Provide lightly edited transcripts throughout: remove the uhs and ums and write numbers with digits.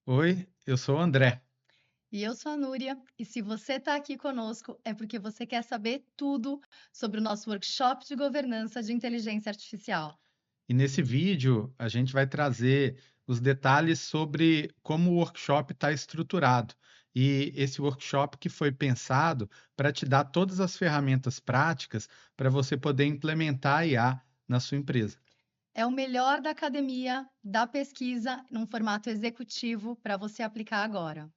Oi, eu sou o André. E eu sou a Núria, e se você está aqui conosco é porque você quer saber tudo sobre o nosso workshop de governança de inteligência artificial. E nesse vídeo a gente vai trazer os detalhes sobre como o workshop está estruturado. E esse workshop que foi pensado para te dar todas as ferramentas práticas para você poder implementar a IA na sua empresa. É o melhor da academia, da pesquisa, num formato executivo para você aplicar agora.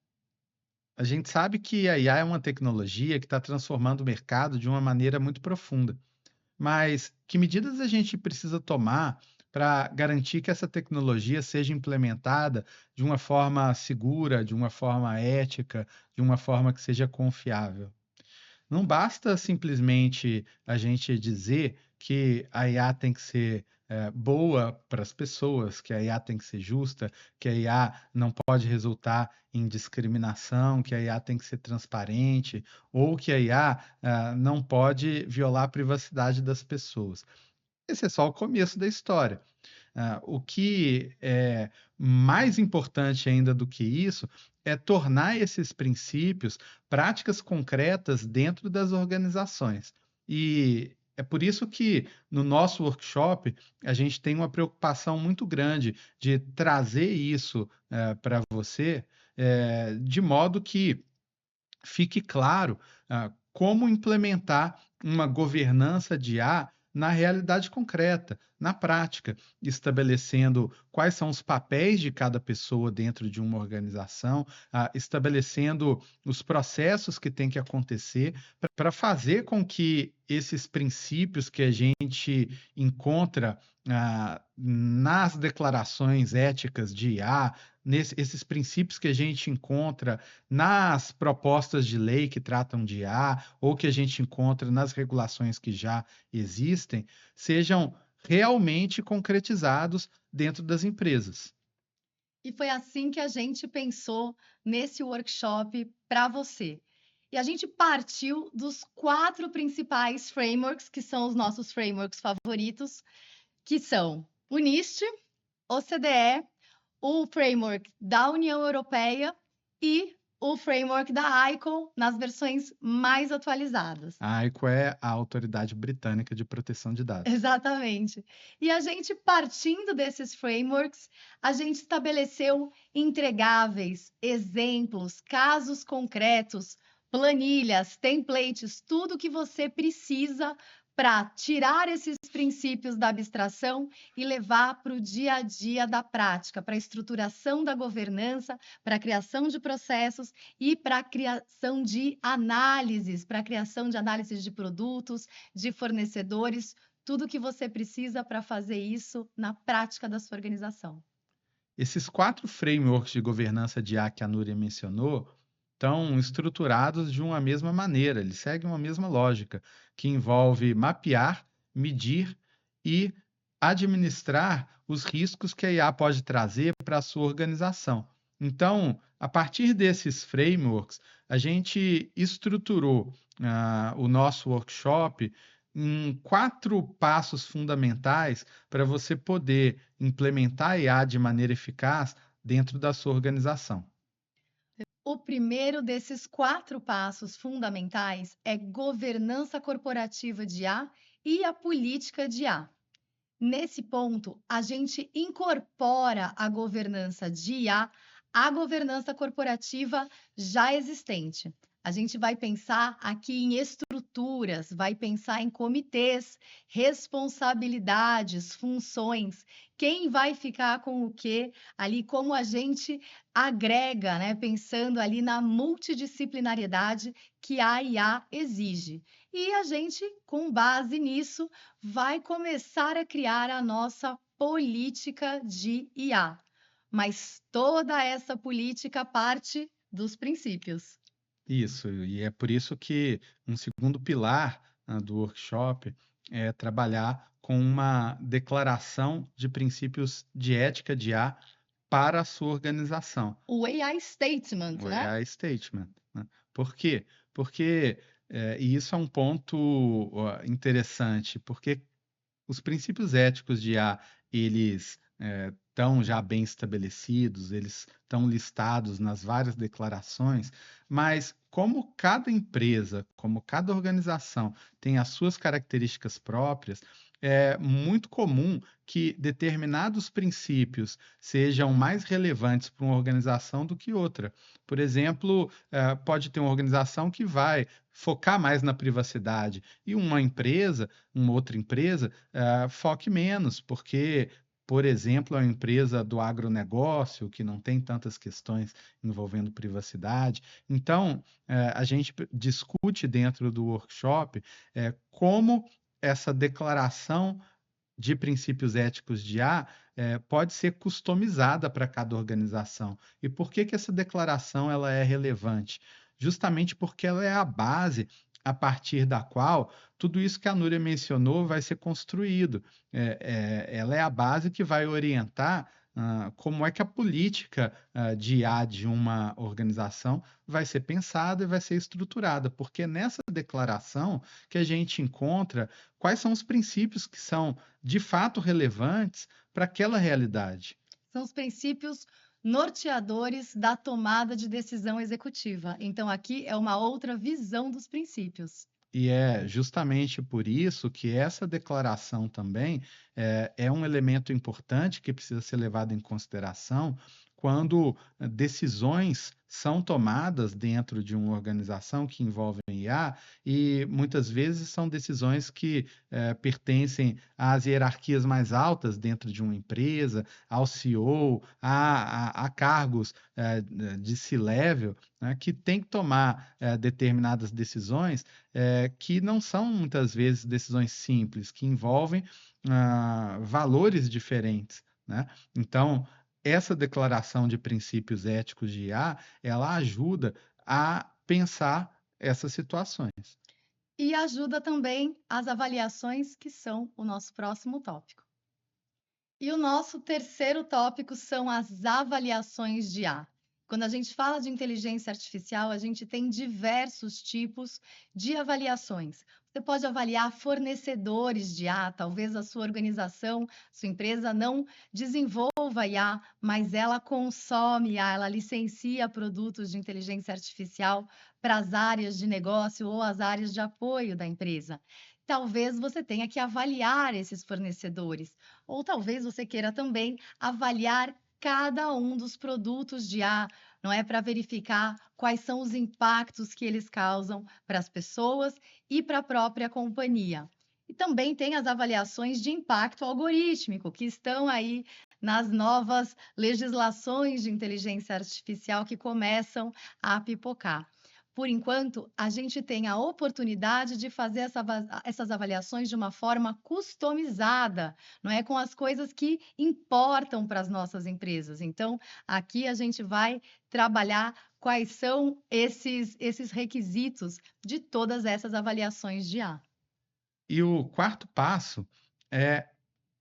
A gente sabe que a IA é uma tecnologia que está transformando o mercado de uma maneira muito profunda. Mas que medidas a gente precisa tomar para garantir que essa tecnologia seja implementada de uma forma segura, de uma forma ética, de uma forma que seja confiável? Não basta simplesmente a gente dizer que a IA tem que ser, boa para as pessoas, que a IA tem que ser justa, que a IA não pode resultar em discriminação, que a IA tem que ser transparente, ou que a IA, não pode violar a privacidade das pessoas. Esse é só o começo da história. O que é mais importante ainda do que isso, é tornar esses princípios práticas concretas dentro das organizações. E é por isso que no nosso workshop a gente tem uma preocupação muito grande de trazer isso, para você, de modo que fique claro, como implementar uma governança de IA na realidade concreta, na prática, estabelecendo quais são os papéis de cada pessoa dentro de uma organização, estabelecendo os processos que têm que acontecer para fazer com que esses princípios que a gente encontra, nas declarações éticas de IA, esses princípios que a gente encontra nas propostas de lei que tratam de IA, ou que a gente encontra nas regulações que já existem, sejam realmente concretizados dentro das empresas. E foi assim que a gente pensou nesse workshop para você. E a gente partiu dos 4 principais frameworks, que são os nossos frameworks favoritos, que são o NIST, OCDE, o framework da União Europeia e o framework da ICO nas versões mais atualizadas. A AICO é a Autoridade Britânica de Proteção de Dados. Exatamente. E a gente, partindo desses frameworks, a gente estabeleceu entregáveis, exemplos, casos concretos, planilhas, templates, tudo que você precisa para tirar esses princípios da abstração e levar para o dia a dia da prática, para a estruturação da governança, para a criação de processos e para a criação de análises, para a criação de análises de produtos, de fornecedores, tudo o que você precisa para fazer isso na prática da sua organização. Esses 4 frameworks de governança de IA que a Núria mencionou, estão estruturados de uma mesma maneira, eles seguem uma mesma lógica, que envolve mapear, medir e administrar os riscos que a IA pode trazer para a sua organização. Então, a partir desses frameworks, a gente estruturou, o nosso workshop em 4 passos fundamentais para você poder implementar a IA de maneira eficaz dentro da sua organização. O primeiro desses 4 passos fundamentais é governança corporativa de IA e a política de IA. Nesse ponto, a gente incorpora a governança de IA à governança corporativa já existente. A gente vai pensar aqui em estruturas, vai pensar em comitês, responsabilidades, funções, quem vai ficar com o quê, ali como a gente agrega, né, pensando ali na multidisciplinariedade que a IA exige. E a gente, com base nisso, vai começar a criar a nossa política de IA. Mas toda essa política parte dos princípios. Isso, e é por isso que um segundo pilar, do workshop é trabalhar com uma declaração de princípios de ética de IA para a sua organização. O AI Statement, O né? AI Statement, né. Por quê? Porque, e isso é um ponto, interessante, porque os princípios éticos de IA, eles, estão já bem estabelecidos, eles estão listados nas várias declarações, mas como cada empresa, como cada organização tem as suas características próprias, é muito comum que determinados princípios sejam mais relevantes para uma organização do que outra. Por exemplo, pode ter uma organização que vai focar mais na privacidade e uma outra empresa, foque menos, porque, por exemplo, é uma empresa do agronegócio que não tem tantas questões envolvendo privacidade. Então, a gente discute dentro do workshop, como essa declaração de princípios éticos de IA, pode ser customizada para cada organização. E por que que essa declaração ela é relevante? Justamente porque ela é a base a partir da qual tudo isso que a Núria mencionou vai ser construído. Ela é a base que vai orientar, como é que a política, de IA de uma organização vai ser pensada e vai ser estruturada, porque nessa declaração que a gente encontra quais são os princípios que são de fato relevantes para aquela realidade. São os princípios norteadores da tomada de decisão executiva. Então, aqui é uma outra visão dos princípios. E é justamente por isso que essa declaração também é um elemento importante que precisa ser levado em consideração quando decisões são tomadas dentro de uma organização que envolvem IA, e muitas vezes são decisões que pertencem às hierarquias mais altas dentro de uma empresa, ao CEO, a cargos de C-level, né, que tem que tomar determinadas decisões que não são muitas vezes decisões simples, que envolvem valores diferentes, né? Então, essa declaração de princípios éticos de IA, ela ajuda a pensar essas situações. E ajuda também as avaliações, que são o nosso próximo tópico. E o nosso terceiro tópico são as avaliações de IA. Quando a gente fala de inteligência artificial, a gente tem diversos tipos de avaliações. Você pode avaliar fornecedores de IA, talvez a sua organização, sua empresa não desenvolva IA, mas ela consome IA, ela licencia produtos de inteligência artificial para as áreas de negócio ou as áreas de apoio da empresa. Talvez você tenha que avaliar esses fornecedores, ou talvez você queira também avaliar cada um dos produtos de IA, não é? Para verificar quais são os impactos que eles causam para as pessoas e para a própria companhia. E também tem as avaliações de impacto algorítmico, que estão aí nas novas legislações de inteligência artificial que começam a pipocar. Por enquanto, a gente tem a oportunidade de fazer essas avaliações de uma forma customizada, não é? Com as coisas que importam para as nossas empresas. Então, aqui a gente vai trabalhar quais são esses requisitos de todas essas avaliações de IA. E o quarto passo é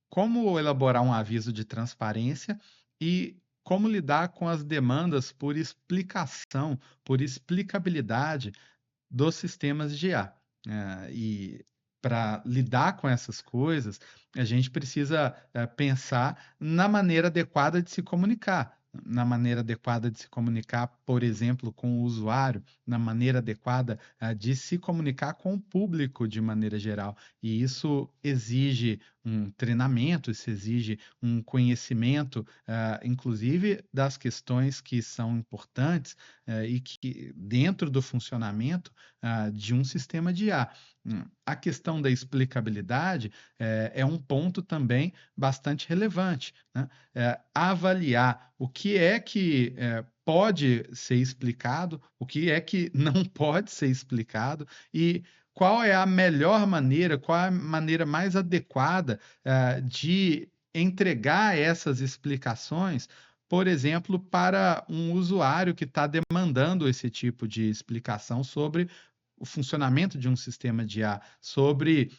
como elaborar um aviso de transparência e como lidar com as demandas por explicação, por explicabilidade dos sistemas de IA. E para lidar com essas coisas, a gente precisa pensar na maneira adequada de se comunicar. Na maneira adequada de se comunicar, por exemplo, com o usuário, na maneira adequada de se comunicar com o público de maneira geral. E isso exige um treinamento, isso exige um conhecimento, inclusive das questões que são importantes e que, dentro do funcionamento de um sistema de IA. A questão da explicabilidade é um ponto também bastante relevante, né? Avaliar o que é que pode ser explicado, o que é que não pode ser explicado e qual é a melhor maneira, qual é a maneira mais adequada de entregar essas explicações, por exemplo, para um usuário que está demandando esse tipo de explicação sobre o funcionamento de um sistema de IA, sobre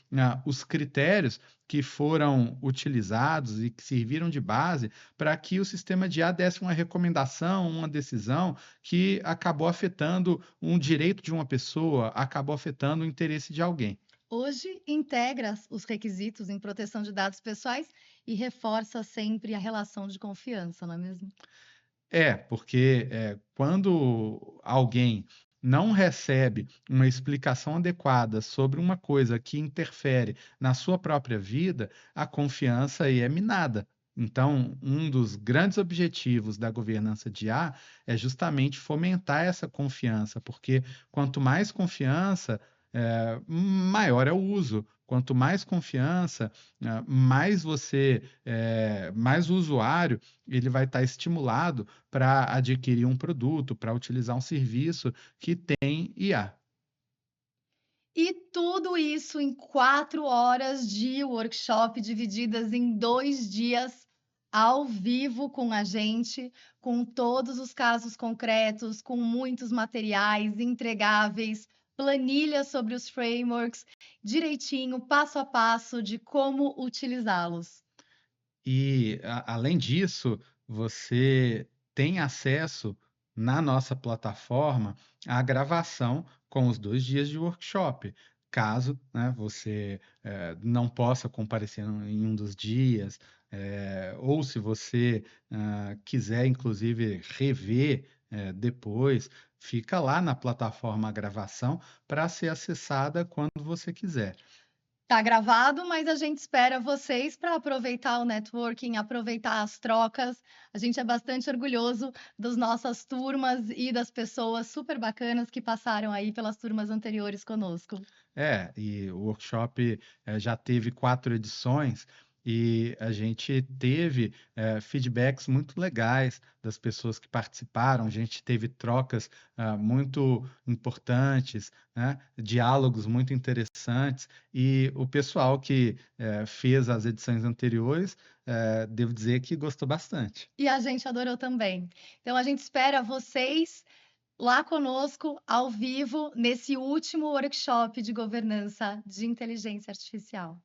os critérios que foram utilizados e que serviram de base para que o sistema de IA desse uma recomendação, uma decisão que acabou afetando um direito de uma pessoa, acabou afetando o interesse de alguém. Hoje integra os requisitos em proteção de dados pessoais e reforça sempre a relação de confiança, não é mesmo? É, porque, quando alguém não recebe uma explicação adequada sobre uma coisa que interfere na sua própria vida, a confiança aí é minada. Então, um dos grandes objetivos da governança de IA é justamente fomentar essa confiança, porque quanto mais confiança, maior é o uso. Quanto mais confiança, mais mais o usuário ele vai estar estimulado para adquirir um produto, para utilizar um serviço que tem IA. E tudo isso em 4 horas de workshop, divididas em 2 dias, ao vivo com a gente, com todos os casos concretos, com muitos materiais entregáveis, planilhas sobre os frameworks, direitinho, passo a passo de como utilizá-los. E, além disso, você tem acesso na nossa plataforma à gravação com os 2 dias de workshop. Caso, né, você, não possa comparecer em um dos dias, ou se você, quiser inclusive rever, depois, fica lá na plataforma a gravação para ser acessada quando você quiser. Tá gravado, mas a gente espera vocês para aproveitar o networking, aproveitar as trocas. A gente é bastante orgulhoso das nossas turmas e das pessoas super bacanas que passaram aí pelas turmas anteriores conosco. É, e o workshop, já teve 4 edições e a gente teve, feedbacks muito legais das pessoas que participaram, a gente teve trocas, muito importantes, né, diálogos muito interessantes, e o pessoal que, fez as edições anteriores, devo dizer que gostou bastante. E a gente adorou também. Então a gente espera vocês lá conosco, ao vivo, nesse último workshop de governança de inteligência artificial.